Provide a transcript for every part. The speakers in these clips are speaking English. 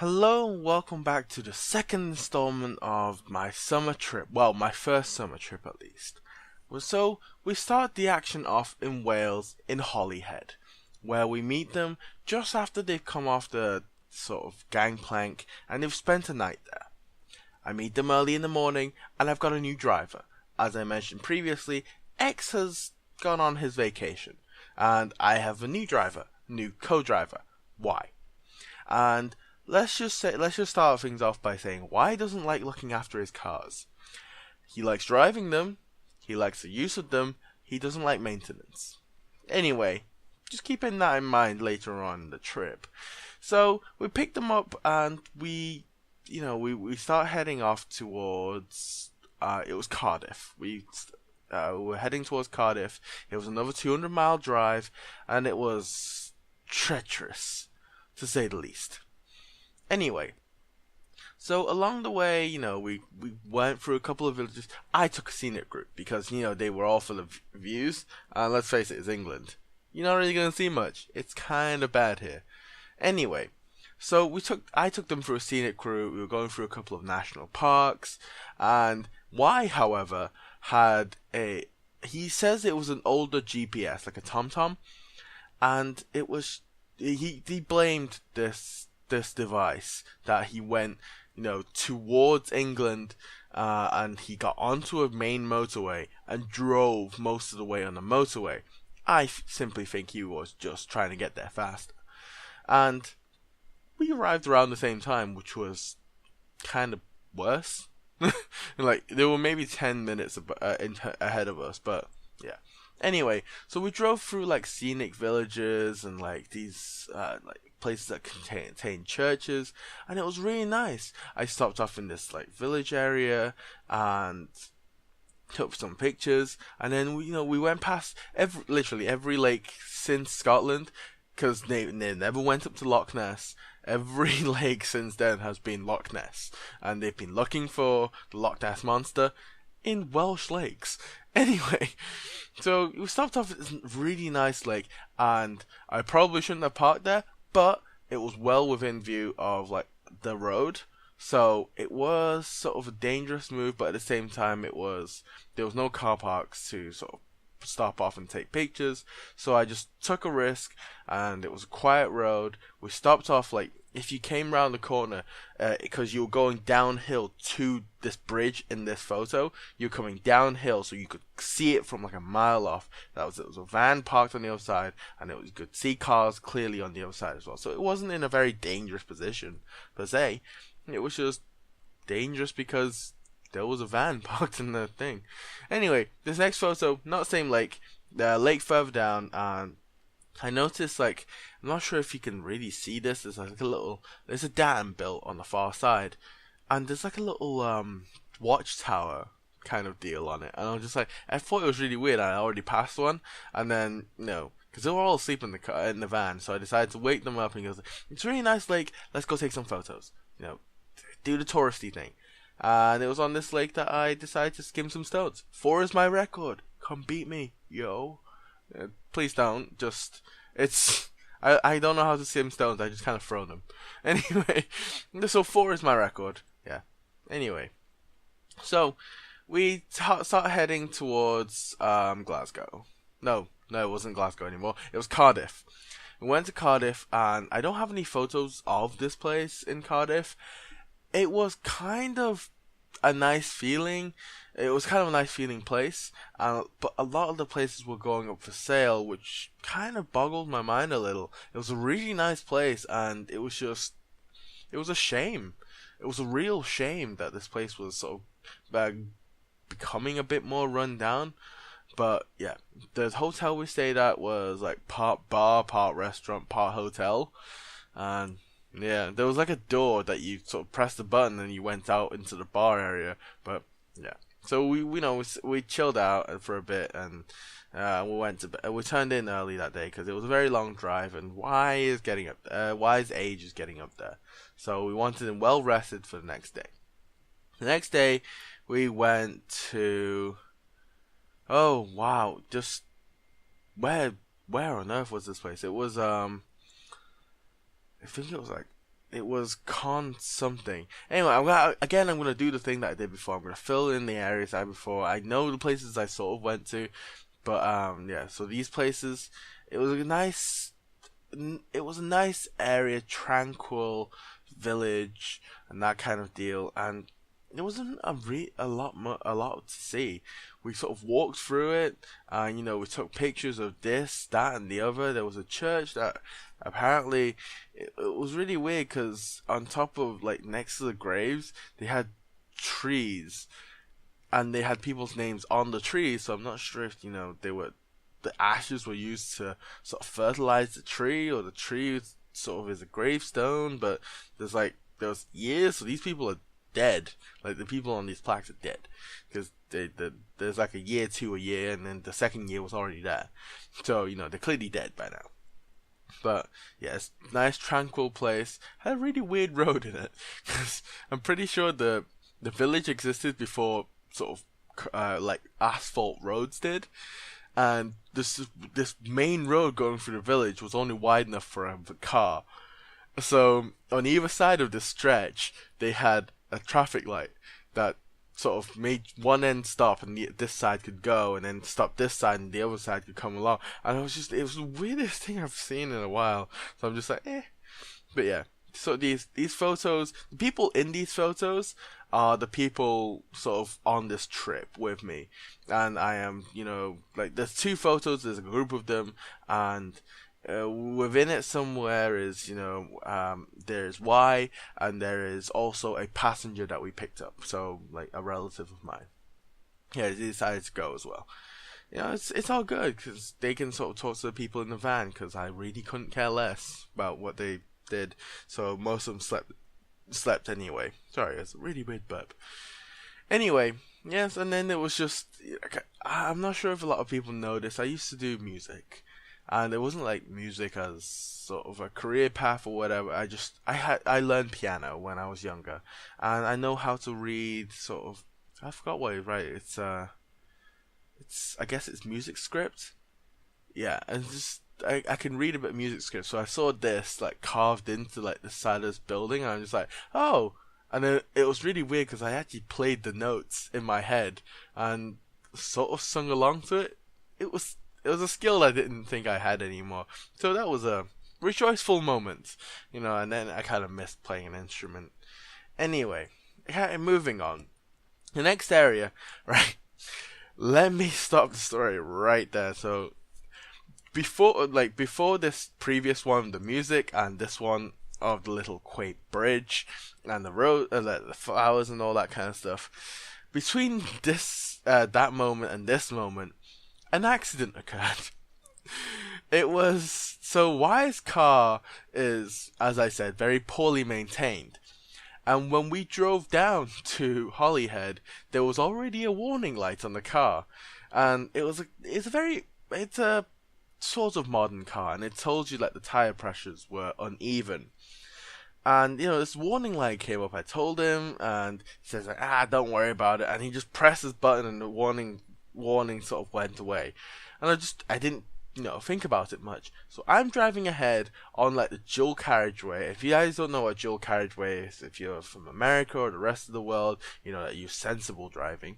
Hello and welcome back to the second installment of my summer trip. Well, my first summer trip at least. So, we start the action off in Wales in Holyhead, where we meet them just after they've come off the sort of gangplank and they've spent a night there. I meet them early in the morning and I've got a new driver. As I mentioned previously, X has gone on his vacation and I have a new driver, new co-driver, Y. And let's just start things off by saying why he doesn't like looking after his cars. He likes driving them, he likes the use of them, he doesn't like maintenance. Anyway, just keeping that in mind later on in the trip. So we pick them up and we start heading off towards it was Cardiff. We were heading towards Cardiff. It was another 200-mile drive and it was treacherous to say the least. Anyway, so along the way, we went through a couple of villages. I took a scenic route because, they were all full of views. And let's face it, it's England. You're not really going to see much. It's kind of bad here. Anyway, so I took them through a scenic route. We were going through a couple of national parks. And Y, however, he says it was an older GPS, like a TomTom. And it was, he blamed this device that he went, towards England, and he got onto a main motorway and drove most of the way on the motorway. I simply think he was just trying to get there faster. And we arrived around the same time, which was kind of worse. Like, there were maybe 10 minutes ahead of us, but yeah. Anyway, so we drove through like scenic villages and like these places that contain churches, and it was really nice. I stopped off in this like village area and took some pictures, and then we went past literally every lake since Scotland, because they never went up to Loch Ness. Every lake since then has been Loch Ness, and they've been looking for the Loch Ness monster in Welsh lakes. Anyway, so we stopped off at this really nice lake, and I probably shouldn't have parked there, but it was well within view of like the road, so it was sort of a dangerous move, but at the same time there was no car parks to sort of stop off and take pictures, so I just took a risk, and it was a quiet road. We stopped off, like, if you came round the corner, because you were going downhill to this bridge in this photo, you're coming downhill so you could see it from like a mile off. It was a van parked on the other side, and you could see cars clearly on the other side as well, so it wasn't in a very dangerous position per se. It was just dangerous because there was a van parked in the thing. Anyway, this next photo, not same lake, the lake further down, and I noticed, like, I'm not sure if you can really see this, there's a dam built on the far side, and there's like a little watchtower kind of deal on it, and I was just like, I thought it was really weird. I already passed one, and then, because they were all asleep in the van, so I decided to wake them up, and he goes, it's a really nice lake, let's go take some photos, do the touristy thing. And it was on this lake that I decided to skim some stones. 4 is my record. Come beat me, yo. Please don't. I don't know how to skim stones. I just kind of throw them. Anyway, so 4 is my record. Yeah. Anyway, so we start heading towards Glasgow. No, it wasn't Glasgow anymore. It was Cardiff. We went to Cardiff, and I don't have any photos of this place in Cardiff. It was kind of a nice feeling. It was kind of a nice feeling place. But a lot of the places were going up for sale, which kind of boggled my mind a little. It was a really nice place, and it was a shame. It was a real shame that this place was sort of becoming a bit more run down. But yeah, the hotel we stayed at was like part bar, part restaurant, part hotel. And yeah, there was like a door that you sort of pressed the button and you went out into the bar area. But yeah, so we chilled out for a bit, and we went to bed. We turned in early that day because it was a very long drive, and Y's age is getting up there, so we wanted him well rested for the next day. The next day we went to, oh wow, just where on earth was this place? It was I think it was like it was con something. Anyway, I'm gonna do the thing that I did before. I'm gonna fill in the areas I before. I know the places I sort of went to, but yeah. So these places, it was a nice, it was a nice area, tranquil village, and that kind of deal. And there wasn't a lot to see. We sort of walked through it, and we took pictures of this, that, and the other. There was a church that apparently it was really weird because on top of like next to the graves, they had trees, and they had people's names on the trees. So I'm not sure if the ashes were used to sort of fertilize the tree, or the tree sort of is a gravestone. But there was years, so these people are dead. Like the people on these plaques are dead because there's like a year to a year, and then the second year was already there. So they're clearly dead by now. But yeah, it's a nice tranquil place. Had a really weird road in it because I'm pretty sure the village existed before sort of like asphalt roads did, and this main road going through the village was only wide enough for a car. So on either side of this stretch, they had a traffic light that sort of made one end stop and this side could go, and then stop this side and the other side could come along. And it was the weirdest thing I've seen in a while. So I'm just like, eh. But yeah, so these photos, the people in these photos are the people sort of on this trip with me. And I am, like there's two photos, there's a group of them, and within it somewhere is there's Y, and there is also a passenger that we picked up, so like a relative of mine. Yeah, they decided to go as well. It's all good because they can sort of talk to the people in the van, because I really couldn't care less about what they did. So most of them slept anyway. Sorry, it's a really weird burp. Anyway, yes, and then it was just, I'm not sure if a lot of people know this. I used to do music. And it wasn't like music as sort of a career path or whatever. I learned piano when I was younger, and I know how to read sort of, I forgot what it's right. It's I guess it's music script. Yeah, and just I can read a bit of music script. So I saw this like carved into like the side of this building, and I'm just like, oh. And then it was really weird because I actually played the notes in my head and sort of sung along to it. It was a skill I didn't think I had anymore. So that was a rejoiceful moment, and then I kind of missed playing an instrument. Anyway, moving on. The next area, right? Let me stop the story right there. So, before this previous one, the music, and this one of the little quaint bridge, and the road, the flowers and all that kind of stuff, between that moment and this moment, an accident occurred. It was, so Y's car is, as I said, very poorly maintained. And when we drove down to Holyhead, there was already a warning light on the car. And it's a sort of modern car, and it told you like the tire pressures were uneven. And this warning light came up. I told him, and he says like, don't worry about it. And he just pressed his button, and the warning sort of went away. And I didn't think about it much. So I'm driving ahead on like the dual carriageway. If you guys don't know what dual carriageway is, if you're from America or the rest of the world, that use sensible driving.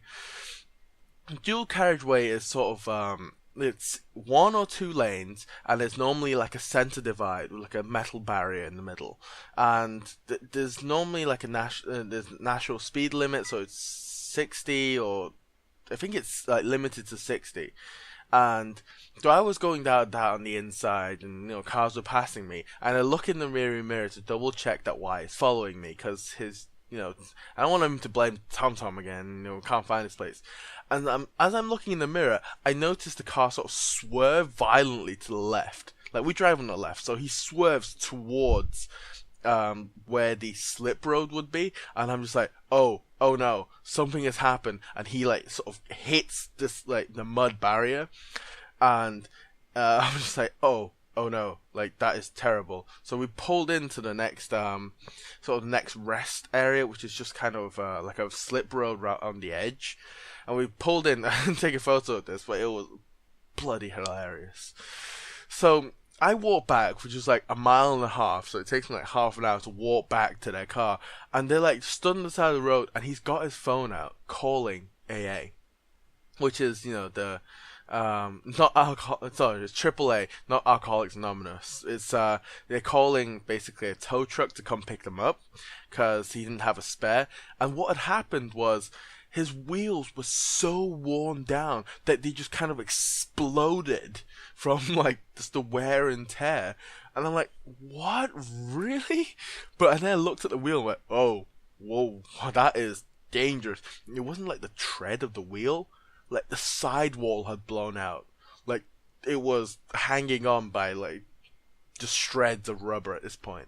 Dual carriageway is sort of it's one or two lanes, and there's normally like a center divide with like a metal barrier in the middle, and there's normally like there's national speed limit, so it's 60, or I think it's like limited to 60. And so I was going down on the inside, and cars were passing me, and I look in the rearview mirror to double check that Y is following me, because his I don't want him to blame TomTom again, can't find his place. And as I'm looking in the mirror, I noticed the car sort of swerve violently to the left. Like, we drive on the left, so he swerves towards where the slip road would be, and I'm just like, oh no, something has happened, and he like sort of hits this like the mud barrier, and I'm just like, oh no, like that is terrible. So we pulled into the next sort of next rest area, which is just kind of like a slip road right on the edge, and we pulled in and take a photo of this, but it was bloody hilarious. So I walk back, which is like a mile and a half, so it takes me like half an hour to walk back to their car, and they're like stood on the side of the road, and he's got his phone out calling AA, which is, the not alcohol, sorry, it's AAA, not Alcoholics Anonymous. It's they're calling basically a tow truck to come pick them up because he didn't have a spare. And what had happened was his wheels were so worn down that they just kind of exploded from like just the wear and tear. And I'm like, what, really? But and then I looked at the wheel and went, oh, whoa, that is dangerous. It wasn't like the tread of the wheel. Like the sidewall had blown out. Like it was hanging on by like just shreds of rubber at this point.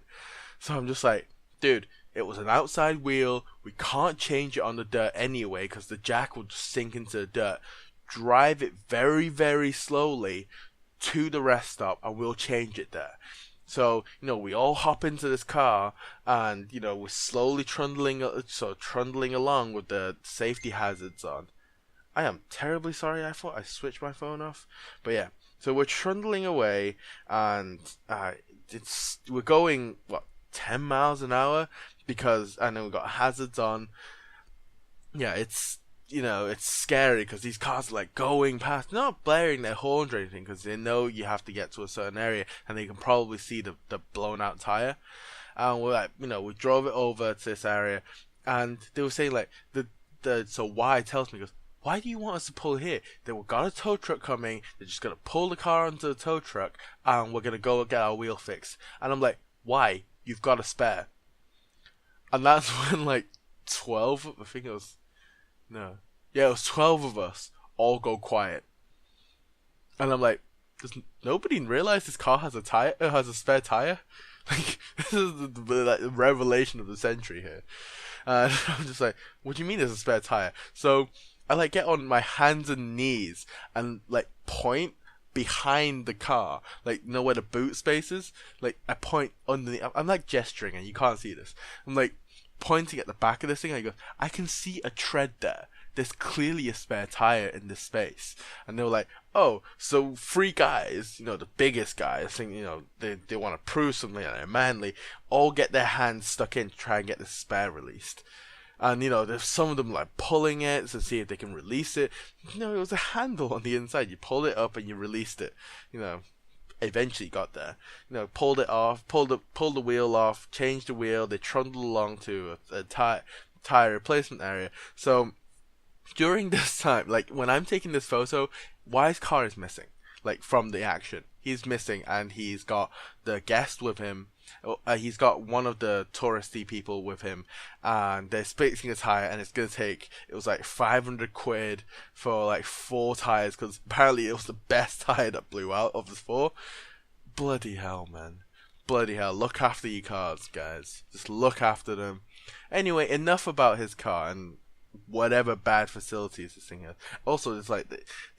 So I'm just like, dude, it was an outside wheel. We can't change it on the dirt anyway because the jack will just sink into the dirt. Drive it very, very slowly to the rest stop and we'll change it there. So, we all hop into this car and, we're slowly trundling along with the safety hazards on. I am terribly sorry, I thought I switched my phone off. But yeah, so we're trundling away and we're going, 10 miles an hour? Because, I know we've got hazards on. Yeah, it's scary because these cars are like going past, not blaring their horns or anything because they know you have to get to a certain area and they can probably see the blown out tire. And we're like, we drove it over to this area and they were saying like, so Y tells me, goes, why do you want us to pull here? We've got a tow truck coming. They're just going to pull the car onto the tow truck and we're going to go get our wheel fixed. And I'm like, why? You've got a spare. And that's when like 12, I think it was, no. Yeah, it was 12 of us all go quiet. And I'm like, does nobody realize this car has a spare tire? Like, this is the revelation of the century here. And I'm just like, what do you mean there's a spare tire? So I like get on my hands and knees and like point behind the car, like where the boot space is. Like I point underneath. I'm like gesturing, and you can't see this. I'm like pointing at the back of this thing. And I go, I can see a tread there. There's clearly a spare tire in this space. And they were like, oh, so 3 guys, the biggest guys, think they want to prove something and they're manly, all get their hands stuck in to try and get the spare released. And, there's some of them like pulling it to see if they can release it. It was a handle on the inside. You pulled it up and you released it. Eventually got there. Pulled it off, pulled the wheel off, changed the wheel. They trundled along to a tire replacement area. So during this time, like when I'm taking this photo, Y's car is missing. Like from the action, he's missing, and he's got the guest with him. He's got one of the touristy people with him, and they're fixing a tire, and it's gonna take. It was like 500 quid for like 4 tires, because apparently it was the best tire that blew out of the 4. Bloody hell, man! Bloody hell! Look after your cars, guys. Just look after them. Anyway, enough about his car and whatever bad facilities this thing has. Also, it's like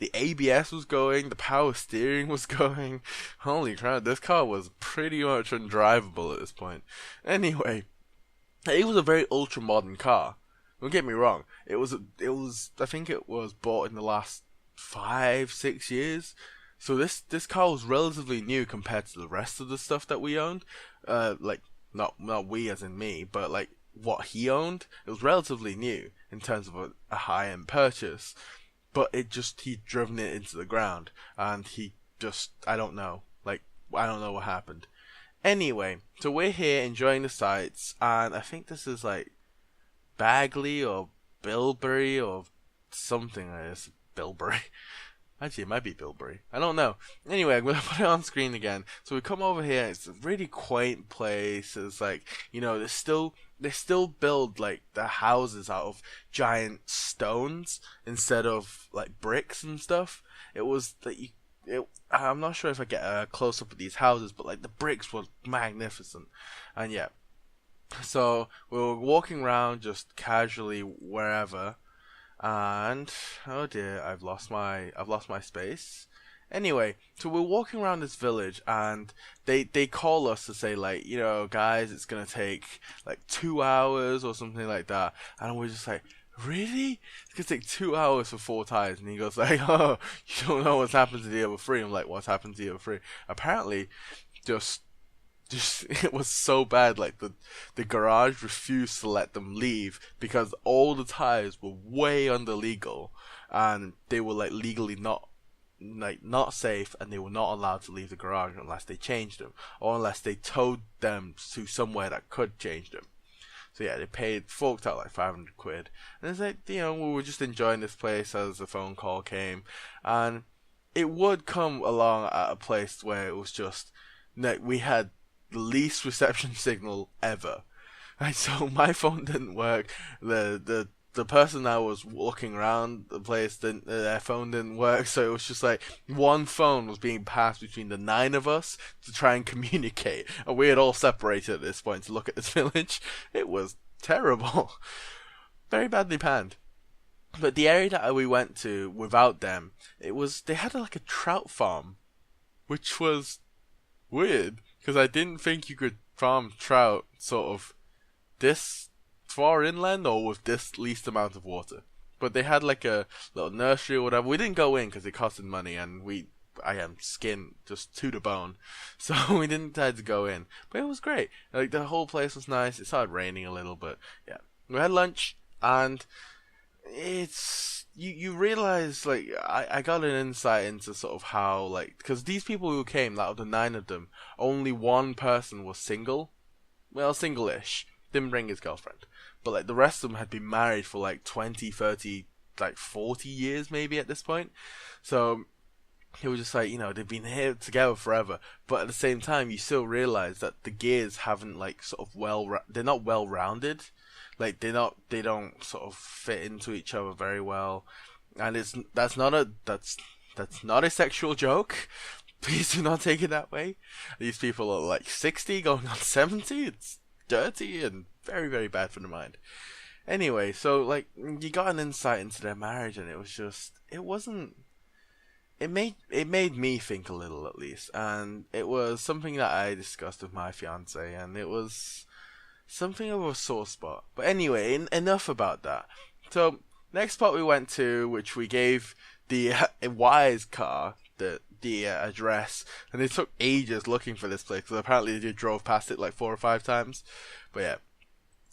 the ABS was going, the power steering was going. Holy crap, this car was pretty much undrivable at this point. Anyway, it was a very ultra modern car. Don't get me wrong. It was I think it was bought in the last 5-6 years. So this car was relatively new compared to the rest of the stuff that we owned. Like not we as in me, but like what he owned, it was relatively new in terms of a high-end purchase, but he'd driven it into the ground, and I don't know what happened. Anyway, so we're here enjoying the sights, and I think this is like Bagley or Bilberry or something like this. Bilberry. Actually, it might be Bilberry. I don't know. Anyway, I'm going to put it on screen again. So we come over here. It's a really quaint place. It's like, they still build like the houses out of giant stones instead of like bricks and stuff. It was like I'm not sure if I get a close up of these houses, but like the bricks were magnificent. And yeah, so we were walking around just casually wherever. And oh dear, I've lost my space. Anyway, so we're walking around this village, and they call us to say like, guys, it's gonna take like 2 hours or something like that, and we're just like, really? It's gonna take 2 hours for 4 tires. And he goes like, oh, you don't know what's happened to the other three. I'm like, what's happened to the other three? Apparently, just it was so bad. Like the garage refused to let them leave because all the tires were way under legal, and they were like legally not safe, and they were not allowed to leave the garage unless they changed them or unless they towed them to somewhere that could change them. So yeah, they forked out like 500 quid. And it's like, we were just enjoying this place as the phone call came. And it would come along at a place where it was just, we had the least reception signal ever. Right, so my phone didn't work. The person that was walking around the place, their phone didn't work. So it was just like one phone was being passed between the 9 of us to try and communicate, and we had all separated at this point to look at this village. It was terrible, very badly panned. But the area that we went to without them, they had like a trout farm, which was weird because I didn't think you could farm trout sort of this far inland or with this least amount of water. But they had like a little nursery or whatever. We didn't go in because it costed money, and I am skin just to the bone, so we didn't decide to go in. But it was great. Like the whole place was nice. It started raining a little, but yeah, we had lunch, and it's you realize, like, I got an insight into sort of how, like, because these people who came, out of the 9 of them, only one person was single. Well, single-ish. Didn't bring his girlfriend. But like the rest of them had been married for like 20, 30, like 40 years maybe at this point. So it was just like, they've been here together forever. But at the same time, you still realize that the gears haven't like sort of they're not well rounded. Like they don't sort of fit into each other very well. And that's not a sexual joke. Please do not take it that way. These people are like 60 going on 70. It's dirty and very, very bad for the mind. Anyway, so like you got an insight into their marriage, and it made me think a little, at least, and it was something that I discussed with my fiance, and it was something of a sore spot. But anyway, enough about that. So next spot we went to, which we gave the Wise car the address, and they took ages looking for this place because apparently they drove past it like 4 or 5 times. But yeah,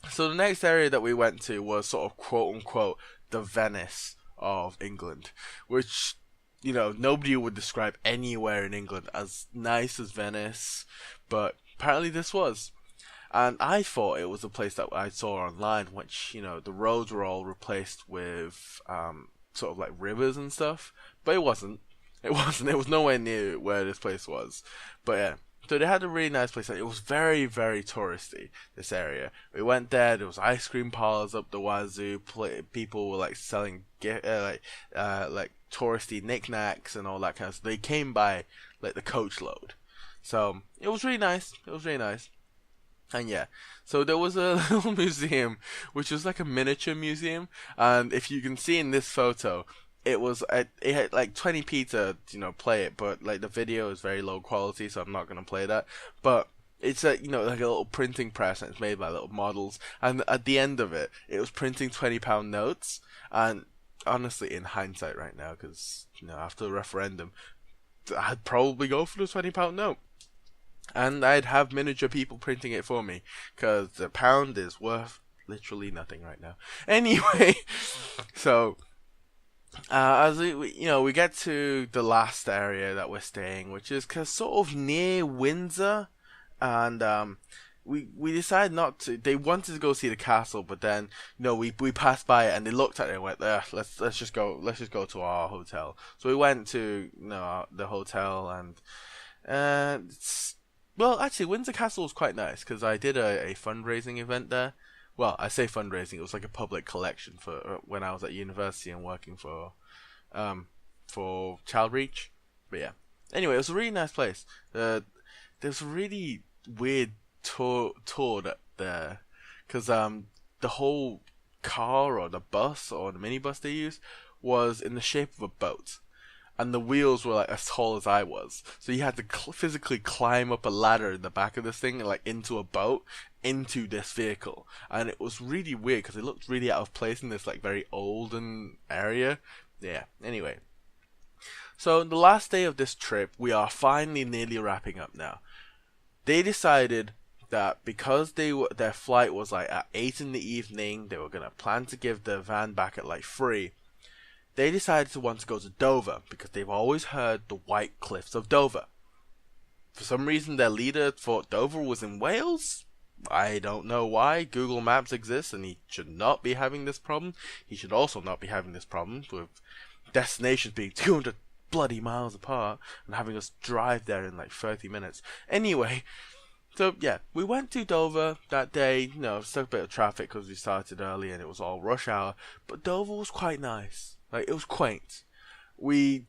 so the next area that we went to was sort of quote unquote the Venice of England, which nobody would describe anywhere in England as nice as Venice, but apparently this was. And I thought it was a place that I saw online, which the roads were all replaced with sort of like rivers and stuff, but it wasn't. It was nowhere near where this place was. But yeah, so they had a really nice place. It was very, very touristy, this area. We went there was ice cream parlors up the wazoo. People were like selling like touristy knickknacks and all that kind of stuff. They came by like the coach load. So it was really nice. And yeah, so there was a little museum, which was like a miniature museum. And if you can see in this photo, it had like 20p to play it, but like the video is very low quality, so I'm not gonna play that. But it's like like a little printing press, and it's made by little models. And at the end of it, it was printing £20 notes. And honestly, in hindsight, right now, because after the referendum, I'd probably go for the £20 note, and I'd have miniature people printing it for me, because the pound is worth literally nothing right now. Anyway, so. As we get to the last area that we're staying, which is sort of near Windsor, and we decided not to. They wanted to go see the castle, but then we passed by it and they looked at it and went, let's just go to our hotel. So we went to the hotel, and actually Windsor Castle was quite nice because I did a fundraising event there. Well, I say fundraising, it was like a public collection for when I was at university and working for Child Reach. But yeah, anyway, it was a really nice place. There's a really weird tour there, because the whole car or the bus or the minibus they used was in the shape of a boat. And the wheels were like as tall as I was, so you had to physically climb up a ladder in the back of this thing and like into a boat. into this vehicle, and it was really weird because it looked really out of place in this like very olden area. Yeah. Anyway, so the last day of this trip, we are finally nearly wrapping up now. They decided that because their flight was like at 8 in the evening, they were gonna plan to give the van back at like 3. They decided to want to go to Dover because they've always heard the White Cliffs of Dover. For some reason, their leader thought Dover was in Wales. I don't know why. Google Maps exists, and he should not be having this problem. He should also not be having this problem with destinations being 200 bloody miles apart and having us drive there in like 30 minutes. Anyway, so yeah, we went to Dover that day. You know, stuck a bit of traffic because we started early and it was all rush hour. But Dover was quite nice. Like, it was quaint. There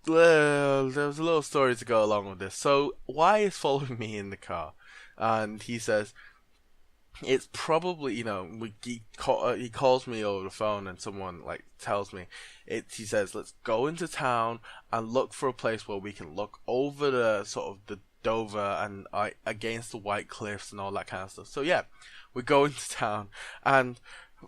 was a little story to go along with this. So, Y is following me in the car, and he says, it's probably, you know, he calls me over the phone, and someone like tells me, he says, let's go into town and look for a place where we can look over the sort of the Dover and against the White Cliffs and all that kind of stuff. So yeah, we go into town, and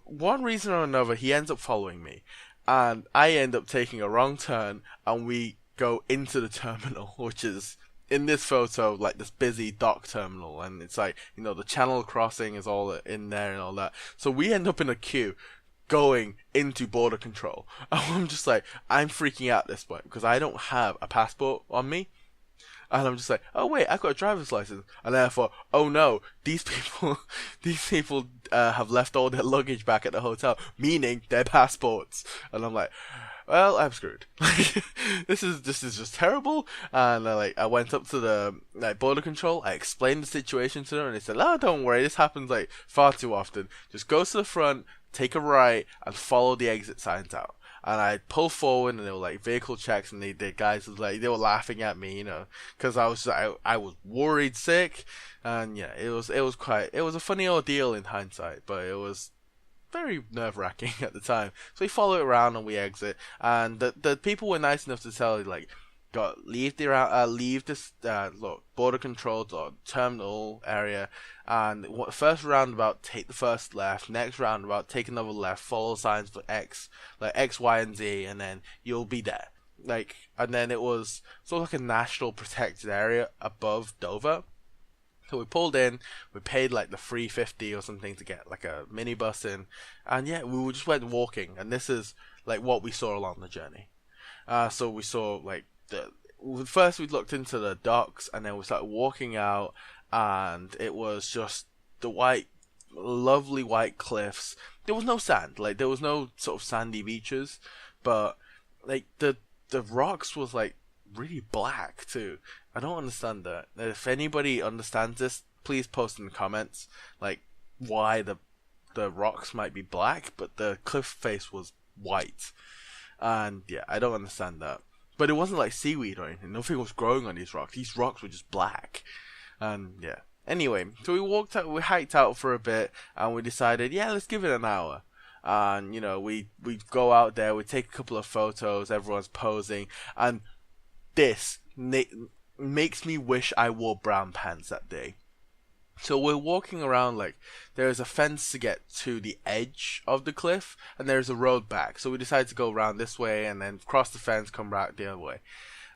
one reason or another, he ends up following me, and I end up taking a wrong turn, and we go into the terminal, which is in this photo like this busy dock terminal, and it's like, you know, the channel crossing is all in there and all that. So we end up in a queue going into border control, and I'm just like, I'm freaking out at this point because I don't have a passport on me. And I'm just like, oh wait, I've got a driver's license. And then I thought, oh no, these people have left all their luggage back at the hotel, meaning their passports. And I'm like, well, I'm screwed. This is just terrible. And I went up to the border control. I explained the situation to them, and they said, oh, don't worry, this happens like far too often. Just go to the front, take a right, and follow the exit signs out. And I pulled forward, and they were like vehicle checks, and the guys was like, they were laughing at me, you know, because I was worried sick, and yeah, it was a funny ordeal in hindsight, but it was very nerve wracking at the time. So we follow it around and we exit, and the people were nice enough to tell like, leave this border control or terminal area, and first roundabout take the first left, next roundabout take another left, follow signs for X, like X, Y, and Z, and then you'll be there. And then it was sort of like a national protected area above Dover. So we pulled in, we paid like the $3.50 or something to get like a minibus in, and yeah, we just went walking, and this is like what we saw along the journey. So we saw like first we looked into the docks, and then we started walking out, and it was just the lovely white cliffs. There was no sand, like there was no sort of sandy beaches, but like the rocks was like really black too. I don't understand that. If anybody understands this, please post in the comments like why the rocks might be black, but the cliff face was white. And yeah, I don't understand that. But it wasn't like seaweed or anything. Nothing was growing on these rocks. These rocks were just black. And yeah. Anyway, so we hiked out for a bit, and we decided, yeah, let's give it an hour. And, you know, we go out there, we take a couple of photos, everyone's posing, and this makes me wish I wore brown pants that day. So we're walking around, like, there's a fence to get to the edge of the cliff, and there's a road back. So we decided to go around this way, and then cross the fence, come back the other way.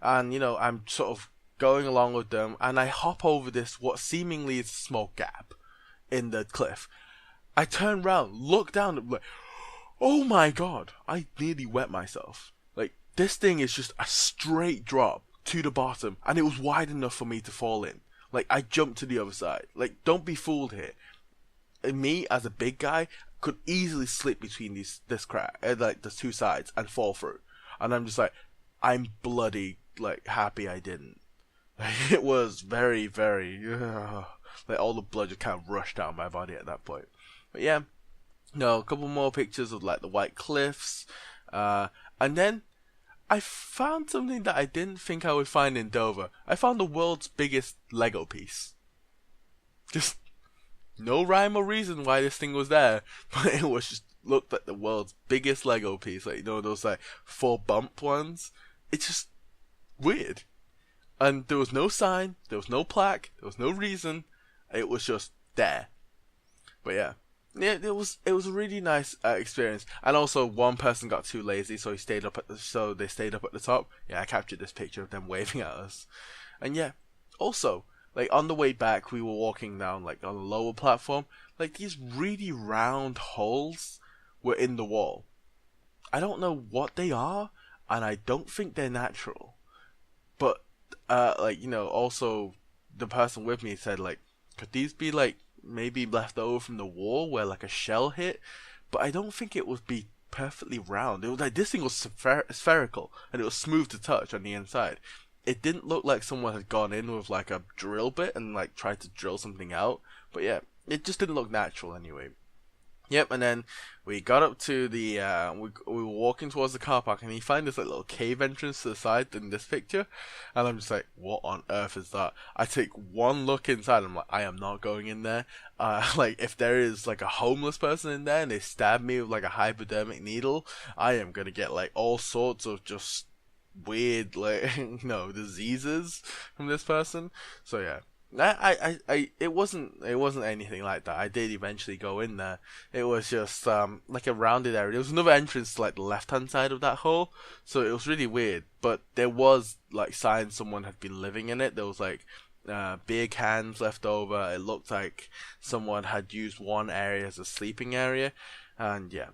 And, you know, I'm sort of going along with them, and I hop over this, what seemingly is a small gap in the cliff. I turn around, look down, and I'm like, oh my god, I nearly wet myself. Like, this thing is just a straight drop to the bottom, and it was wide enough for me to fall in. Like, I jumped to the other side. Like, don't be fooled here. And me, as a big guy, could easily slip between this crack, like, the two sides, and fall through. And I'm just like, I'm bloody, like, happy I didn't. Like, it was very, very, like, all the blood just kind of rushed down my body at that point. But yeah, no, a couple more pictures of, like, the White Cliffs. And then I found something that I didn't think I would find in Dover. I found the world's biggest Lego piece. Just no rhyme or reason why this thing was there, but it was just looked like the world's biggest Lego piece. Like, you know, those like 4 bump ones. It's just weird. And there was no sign, there was no plaque, there was no reason. It was just there. But yeah. Yeah, it was a really nice experience, and also one person got too lazy, so they stayed up at the top. Yeah, I captured this picture of them waving at us, and yeah, also like on the way back, we were walking down like on a lower platform, like these really round holes were in the wall. I don't know what they are, and I don't think they're natural. But like also the person with me said like, could these be like maybe left over from the wall where like a shell hit? But I don't think it would be perfectly round. It was like this thing was spherical and it was smooth to touch on the inside. It didn't look like someone had gone in with like a drill bit and like tried to drill something out. But yeah, it just didn't look natural anyway. Yep, and then we got up to the we were walking towards the car park, and you find this like little cave entrance to the side in this picture, and I'm just like, what on earth is that? I take one look inside, I'm like, I am not going in there. Like if there is like a homeless person in there and they stab me with like a hypodermic needle, I am gonna get like all sorts of just weird like diseases from this person. So yeah. It wasn't anything like that. I did eventually go in there. It was just like a rounded area. There was another entrance to like the left hand side of that hole, so it was really weird. But there was like signs someone had been living in it. There was like beer cans left over. It looked like someone had used one area as a sleeping area, and yeah.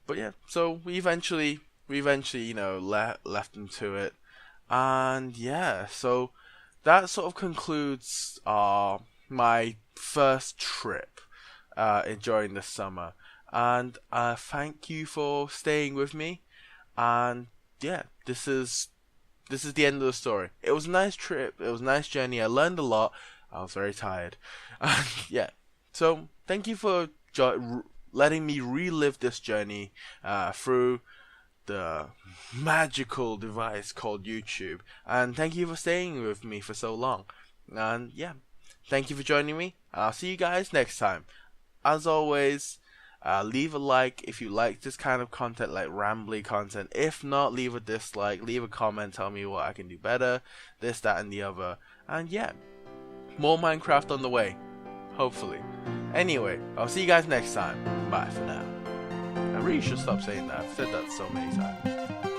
But yeah, so we eventually left them to it, and yeah, so that sort of concludes my first trip enjoying the summer. And thank you for staying with me. And yeah, this is the end of the story. It was a nice trip. It was a nice journey. I learned a lot. I was very tired. And yeah, so thank you for letting me relive this journey through the magical device called YouTube. And thank you for staying with me for so long. And yeah, thank you for joining me. I'll see you guys next time. As always, leave a like if you like this kind of content, like rambly content. If not, leave a dislike, leave a comment, tell me what I can do better, this, that, and the other. And yeah, more Minecraft on the way, hopefully. Anyway, I'll see you guys next time. Bye for now. I really should stop saying that. I've said that so many times.